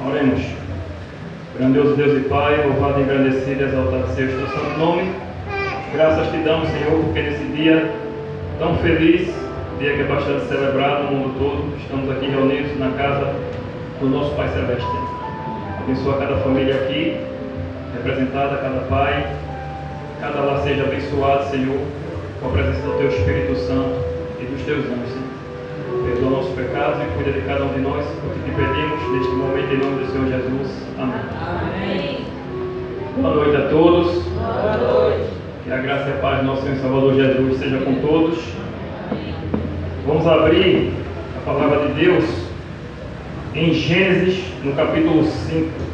Oremos. Grandioso Deus e Pai, louvado, engrandecido e exaltado seja o teu santo nome. Graças te damos, Senhor, porque nesse dia tão feliz, dia que é bastante celebrado no mundo todo, estamos aqui reunidos na casa do nosso Pai Celeste. Abençoa cada família aqui, representada, cada pai, cada lar seja abençoado, Senhor, com a presença do Teu Espírito Santo e dos Teus anjos, Senhor. Perdoa nossos pecados e cuida de cada um de nós, porque te pedimos neste momento em nome do Senhor Jesus. Amém. Amém. Boa noite a todos. Boa noite. Que a graça e a paz do nosso Senhor e Salvador Jesus seja com todos. Vamos abrir a palavra de Deus em Gênesis, no capítulo 5.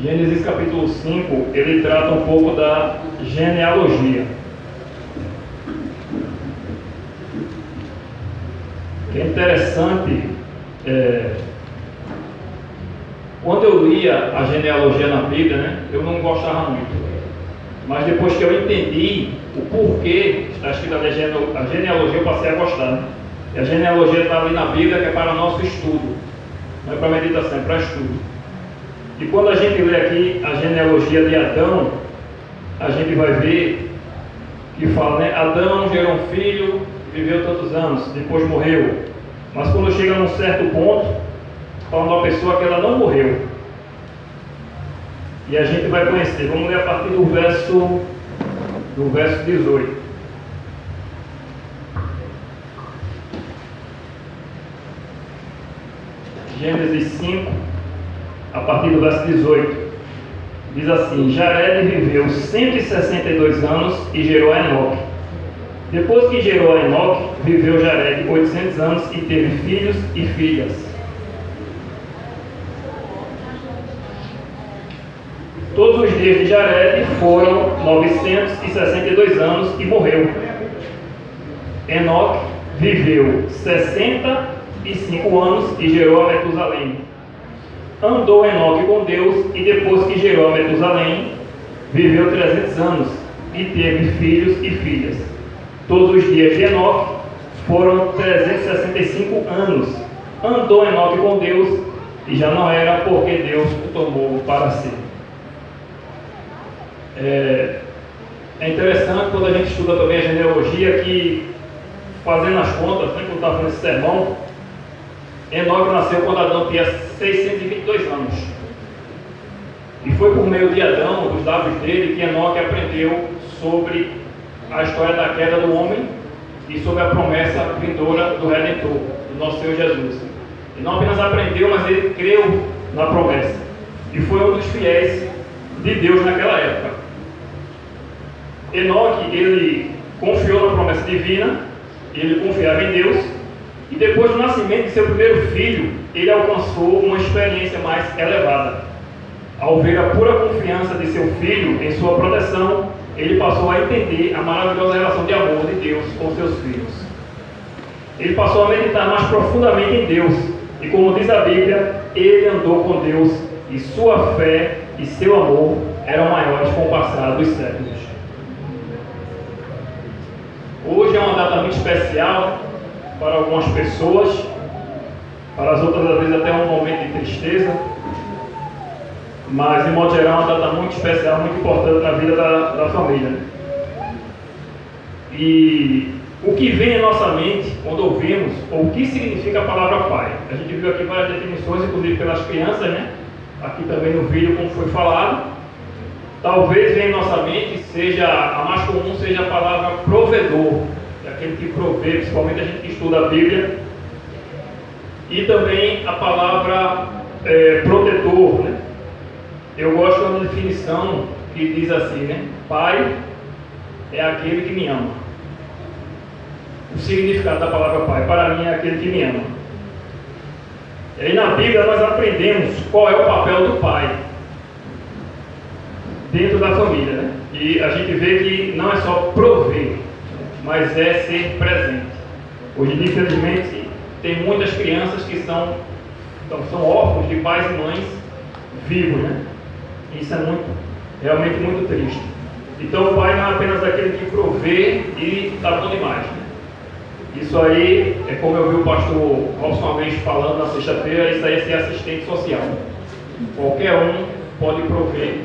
Gênesis capítulo 5, ele trata um pouco da genealogia. Que é interessante, quando eu lia a genealogia na Bíblia, né, eu não gostava muito. Mas depois que eu entendi o porquê está escrito a genealogia, eu passei a gostar. Né? E a genealogia está ali na Bíblia, que é para nosso estudo. Não é para meditação, é para estudo. E quando a gente lê aqui a genealogia de Adão, a gente vai ver que fala, né? Adão gerou um filho, viveu tantos anos, depois morreu. Mas quando chega num certo ponto, fala de uma pessoa que ela não morreu. E a gente vai conhecer. Vamos ler a partir do verso 18. Gênesis 5. A partir do verso 18, diz assim: Jared viveu 162 anos e gerou a Enoque. Depois que gerou a Enoque, viveu Jared 800 anos e teve filhos e filhas. Todos os dias de Jared foram 962 anos e morreu. Enoque viveu 65 anos e gerou a Metusalém. Andou Enoque com Deus, e depois que gerou a Metusalém, viveu 300 anos, e teve filhos e filhas. Todos os dias de Enoque foram 365 anos. Andou Enoque com Deus, e já não era porque Deus o tomou para si. É interessante quando a gente estuda também a genealogia, que fazendo as contas, quando eu estava fazendo esse sermão, Enoque nasceu quando Adão tinha 622 anos. E foi por meio de Adão, dos lábios dele, que Enoque aprendeu sobre a história da queda do homem e sobre a promessa vindoura do Redentor, do nosso Senhor Jesus. E não apenas aprendeu, mas ele creu na promessa. E foi um dos fiéis de Deus naquela época. Enoque, ele confiou na promessa divina, ele confiava em Deus. E depois do nascimento de seu primeiro filho, ele alcançou uma experiência mais elevada. Ao ver a pura confiança de seu filho em sua proteção, ele passou a entender a maravilhosa relação de amor de Deus com seus filhos. Ele passou a meditar mais profundamente em Deus. E como diz a Bíblia, ele andou com Deus e sua fé e seu amor eram maiores com o passar dos séculos. Hoje é uma data muito especial para algumas pessoas, para as outras às vezes até um momento de tristeza, mas de modo geral é uma data muito especial, muito importante na vida da família. E o que vem em nossa mente quando ouvimos, ou o que significa a palavra pai? A gente viu aqui várias definições, inclusive pelas crianças, né? Aqui também no vídeo como foi falado. Talvez venha em nossa mente, seja a mais comum, seja a palavra provedor, aquele que provê, principalmente a gente que estuda a Bíblia, e também a palavra protetor, né? Eu gosto de uma definição que diz assim, né? Pai é aquele que me ama. O significado da palavra pai, para mim, é aquele que me ama. E aí na Bíblia nós aprendemos qual é o papel do pai dentro da família, né? E a gente vê que não é só prover, mas é ser presente. Hoje, infelizmente, tem muitas crianças que são Então são órfãos de pais e mães vivos, né? Isso é realmente muito triste. Então o pai não é apenas aquele que provê e está bom demais, né? Isso aí é como eu vi o pastor Robson uma vez falando na sexta-feira, isso aí é ser assistente social. Qualquer um pode prover,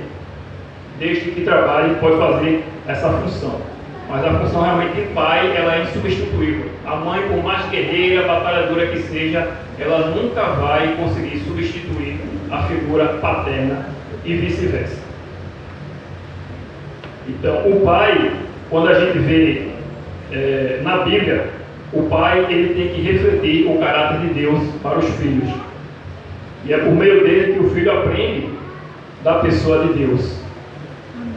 desde que trabalhe, pode fazer essa função. Mas a função realmente de pai, ela é insubstituível. A mãe, por mais guerreira, batalhadora que seja, ela nunca vai conseguir substituir a figura paterna e vice-versa. Então, o pai, quando a gente vê na Bíblia, o pai ele tem que refletir o caráter de Deus para os filhos. E é por meio dele que o filho aprende da pessoa de Deus.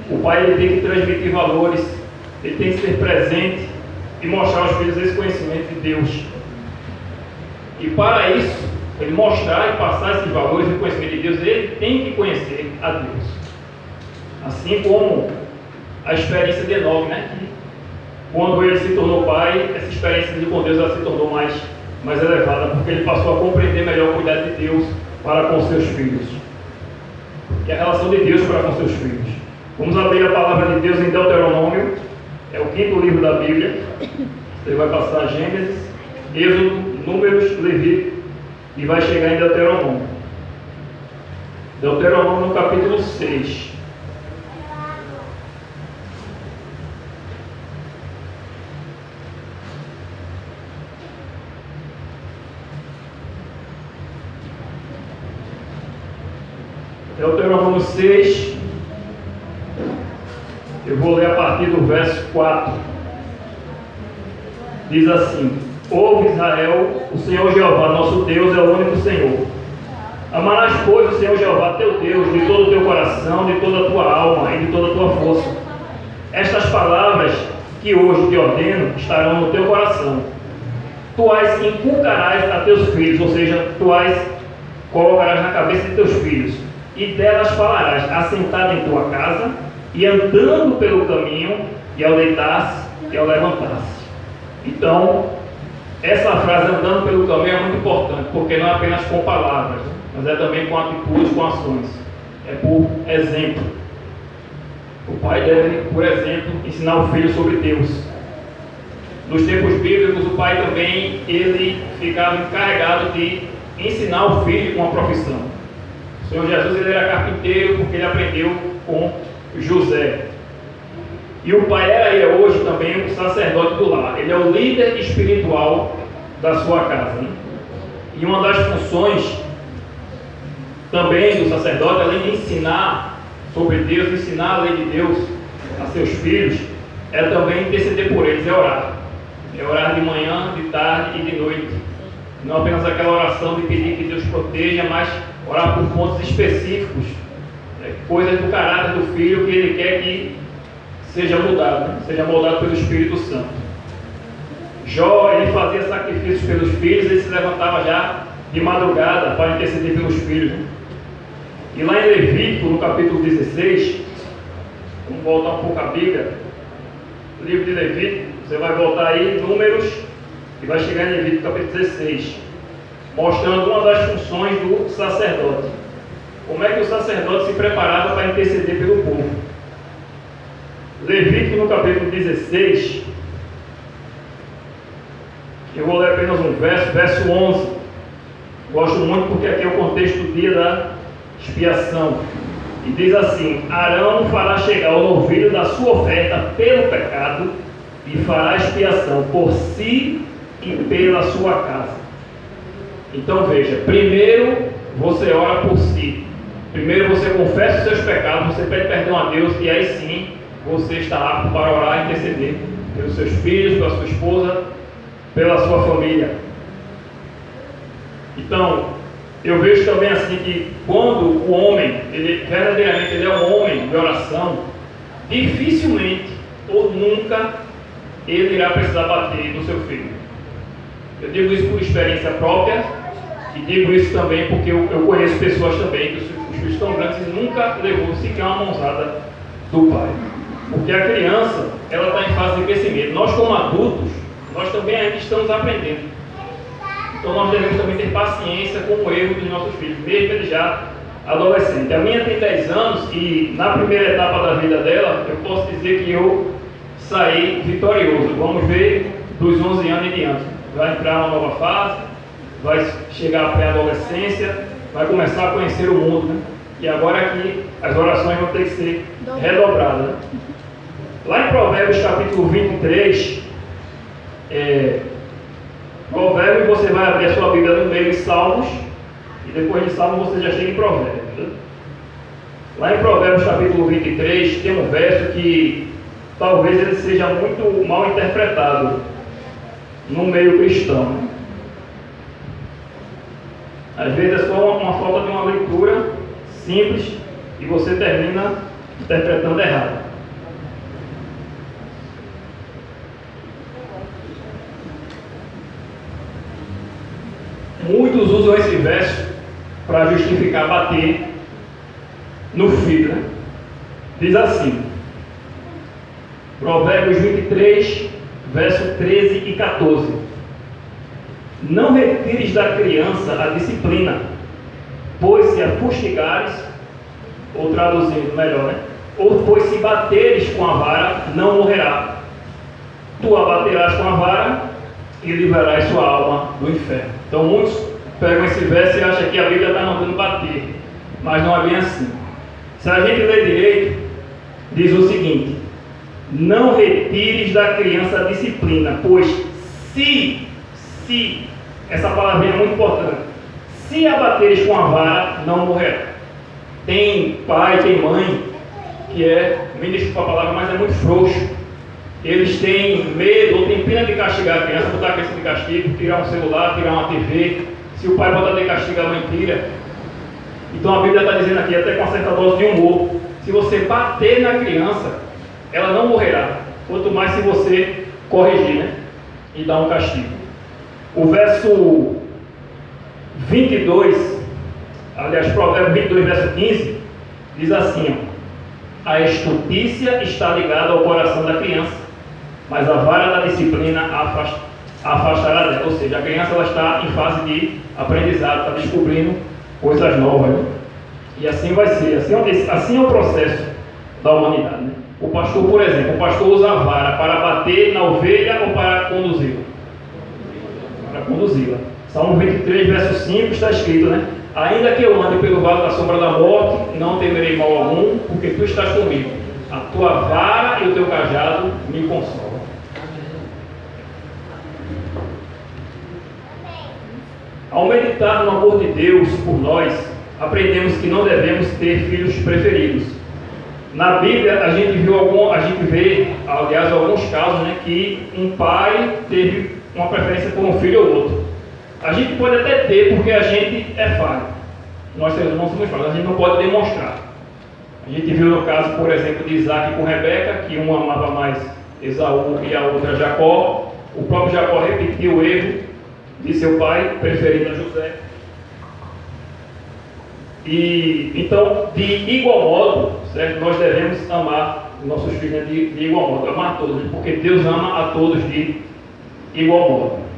O pai ele tem que transmitir valores, ele tem que ser presente e mostrar aos filhos esse conhecimento de Deus. E para isso, ele mostrar e passar esses valores e conhecimento de Deus, ele tem que conhecer a Deus. Assim como a experiência de Enoque, né? Quando ele se tornou pai, essa experiência com Deus ela se tornou mais elevada, porque ele passou a compreender melhor o cuidado de Deus para com seus filhos. E a relação de Deus para com seus filhos. Vamos abrir a palavra de Deus em Deuteronômio, é o 5º livro da Bíblia. Ele vai passar Gênesis, Êxodo, Números, Levítico e vai chegar em Deuteronômio. Deuteronômio no capítulo 6. Deuteronômio 6, eu vou ler a partir do verso 4. Diz assim: Ouve, Israel, o Senhor Jeová, nosso Deus, é o único Senhor. Amarás, pois, o Senhor Jeová, teu Deus, de todo o teu coração, de toda a tua alma e de toda a tua força. Estas palavras que hoje te ordeno estarão no teu coração. Tu as inculcarás a teus filhos, ou seja, tu as colocarás na cabeça de teus filhos. E delas falarás, assentado em tua casa, e andando pelo caminho, e ao deitar-se, e ao levantar-se. Então, essa frase, andando pelo caminho, é muito importante, porque não é apenas com palavras, mas é também com atitudes, com ações. É por exemplo. O pai deve, por exemplo, ensinar o filho sobre Deus. Nos tempos bíblicos, o pai também, ele ficava encarregado de ensinar o filho uma profissão. O Senhor Jesus ele era carpinteiro porque ele aprendeu com José. E o pai era e é hoje também o sacerdote do lar. Ele é o líder espiritual da sua casa, né? E uma das funções também do sacerdote, além de ensinar sobre Deus, ensinar a lei de Deus a seus filhos, é também interceder por eles, é orar. É orar de manhã, de tarde e de noite. Não apenas aquela oração de pedir que Deus proteja, mas orar por pontos específicos, coisas do caráter do filho que ele quer que seja mudado, seja moldado pelo Espírito Santo. Jó, ele fazia sacrifícios pelos filhos, ele se levantava já de madrugada para interceder pelos filhos. E lá em Levítico, no capítulo 16, vamos voltar um pouco à Bíblia, livro de Levítico, você vai voltar aí, Números, e vai chegar em Levítico capítulo 16, mostrando uma das funções do sacerdote. Como é que o sacerdote se preparava para interceder pelo povo. Levítico no capítulo 16, eu vou ler apenas um verso 11. Gosto muito porque aqui é o contexto do dia da expiação. E diz assim: Arão fará chegar o novilho da sua oferta pelo pecado e fará expiação por si e pela sua casa. Então veja, primeiro você ora por si. Primeiro você confessa os seus pecados, você pede perdão a Deus e aí sim você está apto para orar e interceder pelos seus filhos, pela sua esposa, pela sua família. Então, eu vejo também assim que quando o homem, ele verdadeiramente ele é um homem de oração, dificilmente ou nunca ele irá precisar bater no seu filho. Eu digo isso por experiência própria e digo isso também porque eu conheço pessoas também que os filhos tão grandes e nunca levou sequer uma mãozada do pai. Porque a criança, ela está em fase de crescimento. Nós como adultos, nós também ainda estamos aprendendo. Então nós devemos também ter paciência com o erro dos nossos filhos, mesmo ele já adolescente. A minha tem 10 anos e na primeira etapa da vida dela, eu posso dizer que eu saí vitorioso. Vamos ver dos 11 anos em diante. Vai entrar uma nova fase, vai chegar à pré-adolescência, vai começar a conhecer o mundo, né? E agora aqui as orações vão ter que ser redobradas, né? Lá em Provérbios capítulo 23, Provérbios, você vai abrir a sua Bíblia no meio de Salmos, e depois de Salmos você já chega em Provérbios, né? Lá em Provérbios capítulo 23 tem um verso que talvez ele seja muito mal interpretado no meio cristão, né? Às vezes é só uma falta de uma leitura simples e você termina interpretando errado. Muitos usam esse verso para justificar bater no filho, né? Diz assim, Provérbios 23, verso 13 e 14: não retires da criança a disciplina, pois se a fustigares, ou traduzindo melhor, né? Ou pois se bateres com a vara, não morrerá. Tu a baterás com a vara e livrarás sua alma do inferno. Então muitos pegam esse verso e acham que a Bíblia está mandando bater, mas não é bem assim. Se a gente ler direito, diz o seguinte: não retires da criança a disciplina, pois se, essa palavrinha é muito importante, se a bateres com a vara, não morrerá. Tem pai, tem mãe, que me desculpa a palavra, mas é muito frouxo. Eles têm medo ou têm pena de castigar a criança, botar a criança de castigo, tirar um celular, tirar uma TV. Se o pai botar de castigo, a mãe tira. Então a Bíblia está dizendo aqui, até com uma certa dose de humor, se você bater na criança, ela não morrerá. Quanto mais se você corrigir, né? E dar um castigo. O verso 22, aliás, Provérbios 22, verso 15, diz assim: ó, a estutícia está ligada ao coração da criança, mas a vara da disciplina a afastará dela. Ou seja, a criança ela está em fase de aprendizado, está descobrindo coisas novas, né? E assim vai ser, assim é o processo da humanidade, né? O pastor, por exemplo, o pastor usa a vara para bater na ovelha ou para conduzi-la? Para conduzi-la. Salmo 23, verso 5 está escrito, né? Ainda que eu ande pelo vale da sombra da morte, não temerei mal algum, porque tu estás comigo. A tua vara e o teu cajado me consolam. Ao meditar no amor de Deus por nós, aprendemos que não devemos ter filhos preferidos. Na Bíblia a gente vê, aliás, alguns casos, né, que um pai teve uma preferência por um filho ou outro. A gente pode até ter, porque a gente é falho. Nós seres humanos somos falhos, a gente não pode demonstrar. A gente viu no caso, por exemplo, de Isaac com Rebeca, que uma amava mais Esaú e a outra Jacó. O próprio Jacó repetiu o erro de seu pai, preferindo a José. E então, de igual modo, certo? Nós devemos amar nossos filhos de igual modo, amar todos, porque Deus ama a todos de igual modo.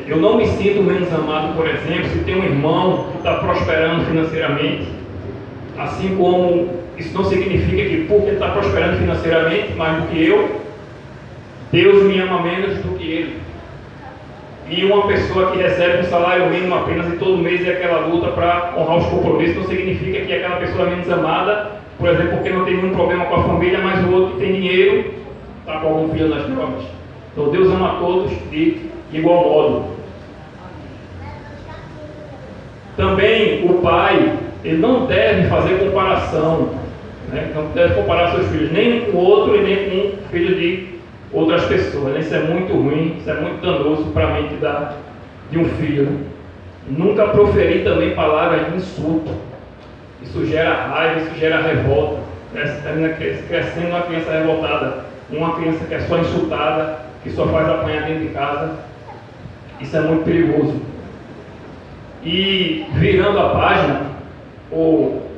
Eu não me sinto menos amado, por exemplo, se tem um irmão que está prosperando financeiramente, assim como isso não significa que porque está prosperando financeiramente mais do que eu, Deus me ama menos do que ele. E uma pessoa que recebe um salário mínimo apenas e todo mês é aquela luta para honrar os compromissos, não significa que aquela pessoa é menos amada, por exemplo, porque não tem nenhum problema com a família, mas o outro que tem dinheiro está com algum filho nas drogas. Então Deus ama a todos de igual modo. Também o pai, ele não deve fazer comparação, né? Não deve comparar seus filhos nem com o outro e nem com o filho de outras pessoas, né? Isso é muito ruim, isso é muito danoso para a mente de um filho, né? Nunca proferir também palavras de insulto. Isso gera raiva, isso gera revolta. Termina crescendo uma criança revoltada, uma criança que é só insultada, que só faz apanhar dentro de casa. Isso é muito perigoso. E virando a página, ou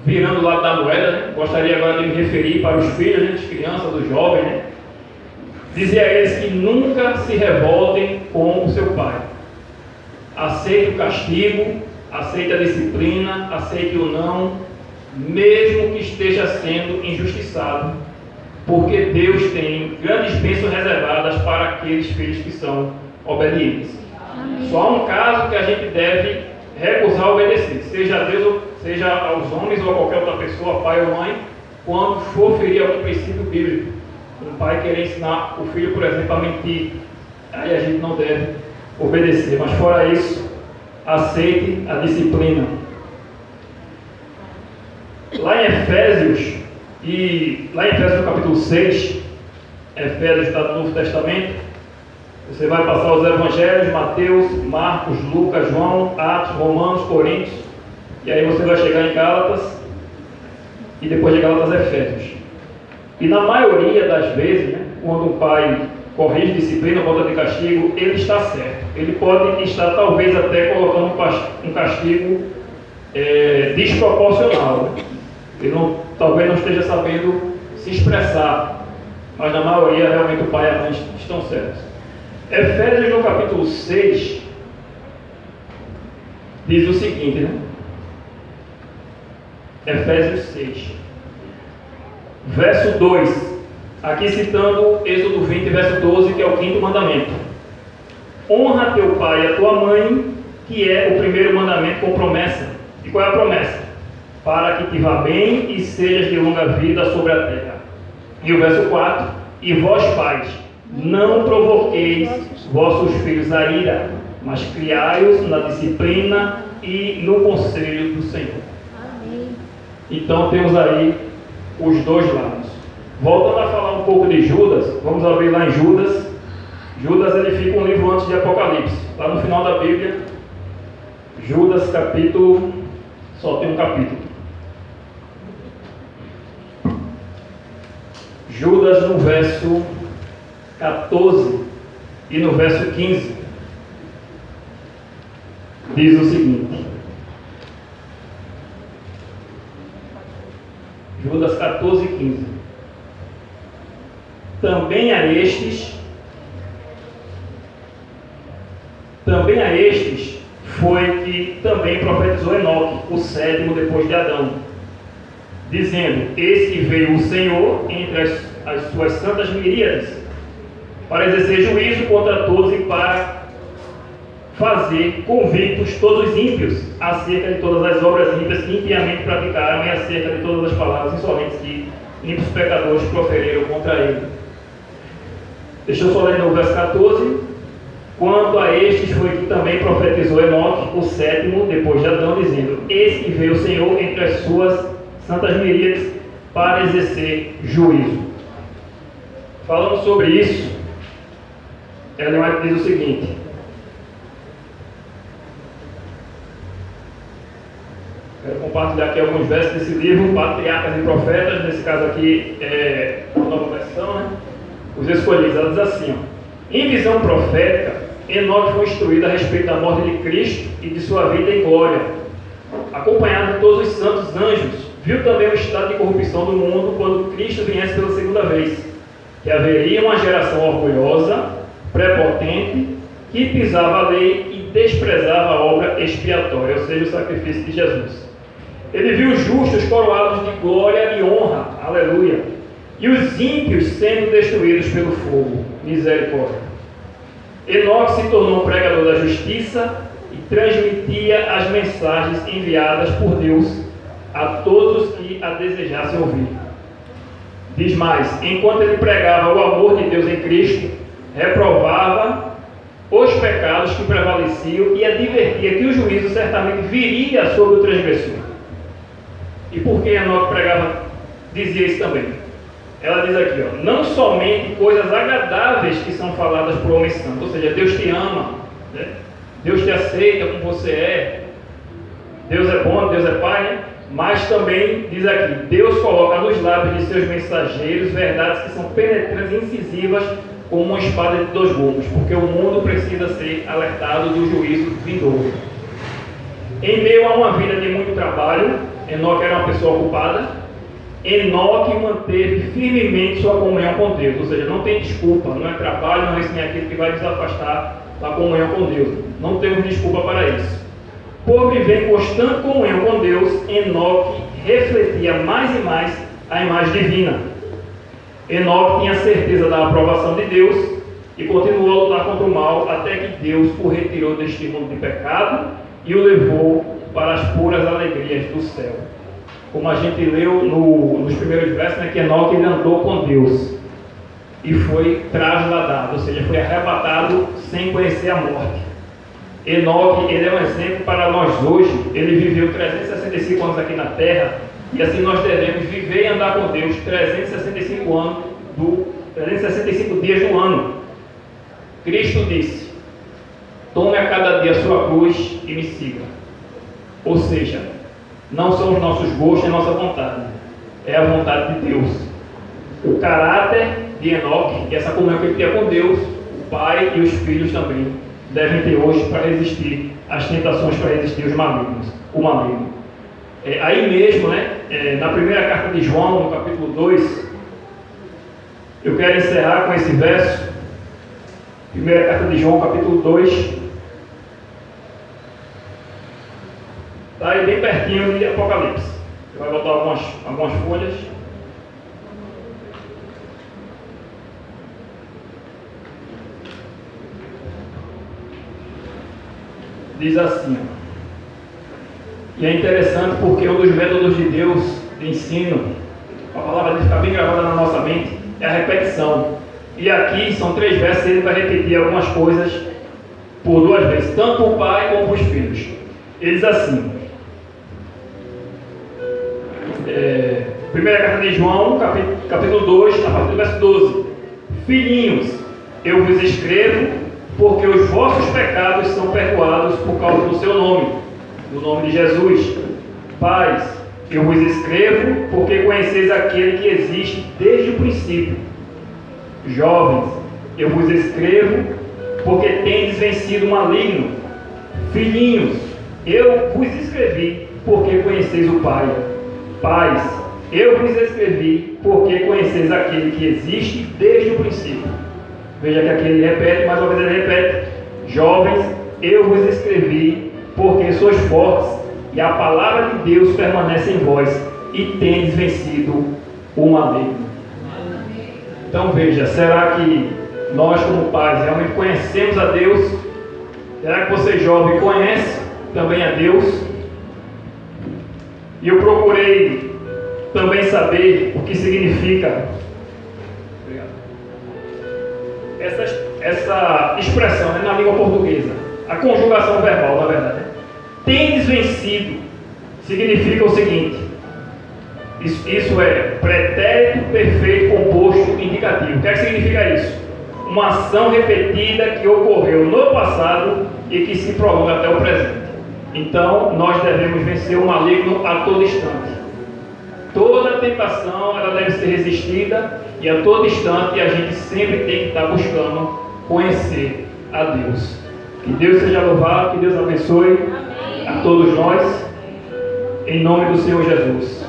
virando o lado da moeda, né? Gostaria agora de me referir para os filhos, né? As crianças, dos jovens, né? Dizia a eles que nunca se revoltem com o seu pai. Aceite o castigo, aceite a disciplina, aceite o não, mesmo que esteja sendo injustiçado, porque Deus tem grandes bênçãos reservadas para aqueles filhos que são obedientes. Amém. Só há um caso que a gente deve recusar obedecer, seja a Deus, seja aos homens ou a qualquer outra pessoa, pai ou mãe, quando for ferir algum princípio bíblico. Um pai querer ensinar o filho, por exemplo, a mentir, aí a gente não deve obedecer. Mas fora isso, aceite a disciplina. Lá em Efésios no capítulo 6, Efésios está no Novo Testamento, você vai passar os evangelhos, Mateus, Marcos, Lucas, João, Atos, Romanos, Coríntios, e aí você vai chegar em Gálatas, e depois de Gálatas, Efésios. E na maioria das vezes, né, quando um pai corrige disciplina, volta de castigo, ele está certo. Ele pode estar talvez até colocando um castigo desproporcional. Ele talvez não esteja sabendo se expressar, mas na maioria realmente o pai e a mãe estão certos. Efésios no capítulo 6 diz o seguinte, né? Efésios 6, verso 2, aqui citando Êxodo 20, verso 12, que é o 5º mandamento. Honra teu pai e a tua mãe, que é o primeiro mandamento com promessa. E qual é a promessa? Para que te vá bem e sejas de longa vida sobre a terra. E o verso 4, e vós pais, não provoqueis vossos filhos a ira, mas criai-os na disciplina e no conselho do Senhor. Amém. Então temos aí os dois lados. Voltando a falar um pouco de Judas, vamos abrir lá em Judas. Judas, ele fica um livro antes de Apocalipse, lá no final da Bíblia. Judas capítulo, só tem um capítulo. Judas no verso 14 e no verso 15 diz o seguinte: Judas 14 e 15. Também a estes foi que também profetizou Enoque, o 7º depois de Adão, dizendo: Eis que veio o Senhor entre as suas santas miríades, para exercer juízo contra todos e para fazer convictos todos os ímpios acerca de todas as obras ímpias que impiamente praticaram e acerca de todas as palavras insolentes que ímpios pecadores proferiram contra ele. Deixa eu só ler no verso 14. Quanto a estes foi que também profetizou Enoque, o 7º depois de Adão, dizendo: Eis que veio o Senhor entre as suas santas miríades para exercer juízo. Falando sobre isso, Ellen White diz o seguinte: quero compartilhar aqui alguns versos desse livro, Patriarcas e Profetas. Nesse caso aqui é uma nova versão, né? Os escolhidos. Ela diz assim, ó: em visão profética, Enoque foi instruído a respeito da morte de Cristo e de sua vida em glória, acompanhado de todos os santos anjos. Viu também o estado de corrupção do mundo quando Cristo viesse pela segunda vez, que haveria uma geração orgulhosa, prepotente, que pisava a lei e desprezava a obra expiatória, ou seja, o sacrifício de Jesus. Ele viu os justos coroados de glória e honra, aleluia, e os ímpios sendo destruídos pelo fogo, misericórdia. Enoque se tornou um pregador da justiça e transmitia as mensagens enviadas por Deus a todos os que a desejassem ouvir. Diz mais: enquanto ele pregava o amor de Deus em Cristo, reprovava os pecados que prevaleciam e advertia que o juízo certamente viria sobre o transgressor. E por que Enoque pregava, dizia isso também? Ela diz aqui, ó: não somente coisas agradáveis que são faladas por homens santos, ou seja, Deus te ama, né? Deus te aceita como você é, Deus é bom, Deus é Pai, né? Mas também, diz aqui, Deus coloca nos lábios de seus mensageiros verdades que são penetrantes e incisivas como uma espada de dois gumes, porque o mundo precisa ser alertado do juízo vindouro. Em meio a uma vida de muito trabalho, Enoque era uma pessoa ocupada, Enoque manteve firmemente sua comunhão com Deus. Ou seja, não tem desculpa, não é trabalho, não é isso nem aquilo que vai nos afastar da comunhão com Deus. Não temos desculpa para isso. Por viver em constante comunhão com Deus, Enoque refletia mais e mais a imagem divina. Enoque tinha certeza da aprovação de Deus e continuou a lutar contra o mal até que Deus o retirou deste mundo de pecado e o levou para as puras alegrias do céu. Como a gente leu nos primeiros versos, né, que Enoque ele andou com Deus e foi trasladado, ou seja, foi arrebatado sem conhecer a morte. Enoque ele é um exemplo para nós hoje. Ele viveu 365 anos aqui na terra e assim nós devemos viver e andar com Deus 365 dias do ano. Cristo disse: tome a cada dia a sua cruz e me siga. Ou seja, não são os nossos gostos e a nossa vontade, é a vontade de Deus. O caráter de Enoque e essa comunhão que ele tinha com Deus, o pai e os filhos também devem ter hoje para resistir às tentações, para resistir aos malignos, o maligno. Aí mesmo, na primeira carta de João, no capítulo 2, eu quero encerrar com esse verso. Primeira carta de João, capítulo 2. Está aí bem pertinho de Apocalipse. Você vai botar algumas folhas. Diz assim, e é interessante porque um dos métodos de Deus de ensino, a palavra dele fica bem gravada na nossa mente, é a repetição. E aqui são 3 versos, ele vai repetir algumas coisas por 2 vezes, tanto o pai como os filhos. Ele diz assim, primeira carta de João, capítulo 2, a partir do verso 12: filhinhos, eu vos escrevo porque os vossos pecados são perdoados por causa do seu nome, do nome de Jesus. Pais, eu vos escrevo porque conheceis aquele que existe desde o princípio. Jovens, eu vos escrevo porque tendes vencido o maligno. Filhinhos, eu vos escrevi porque conheceis o Pai. Pais, eu vos escrevi porque conheceis aquele que existe desde o princípio. Veja que aqui ele repete, mais uma vez ele repete: jovens, eu vos escrevi porque sois fortes e a palavra de Deus permanece em vós e tendes vencido o maligno. Então veja, será que nós como pais realmente conhecemos a Deus? Será que você jovem conhece também a Deus? E eu procurei também saber o que significa essa expressão, na língua portuguesa, a conjugação verbal, na verdade. Tendes vencido significa o seguinte: isso é pretérito perfeito composto indicativo. O que é que significa isso? Uma ação repetida que ocorreu no passado e que se prolonga até o presente. Então, nós devemos vencer o maligno a todo instante. Toda tentação ela deve ser resistida e a todo instante a gente sempre tem que estar buscando conhecer a Deus. Que Deus seja louvado, que Deus abençoe a todos nós, em nome do Senhor Jesus.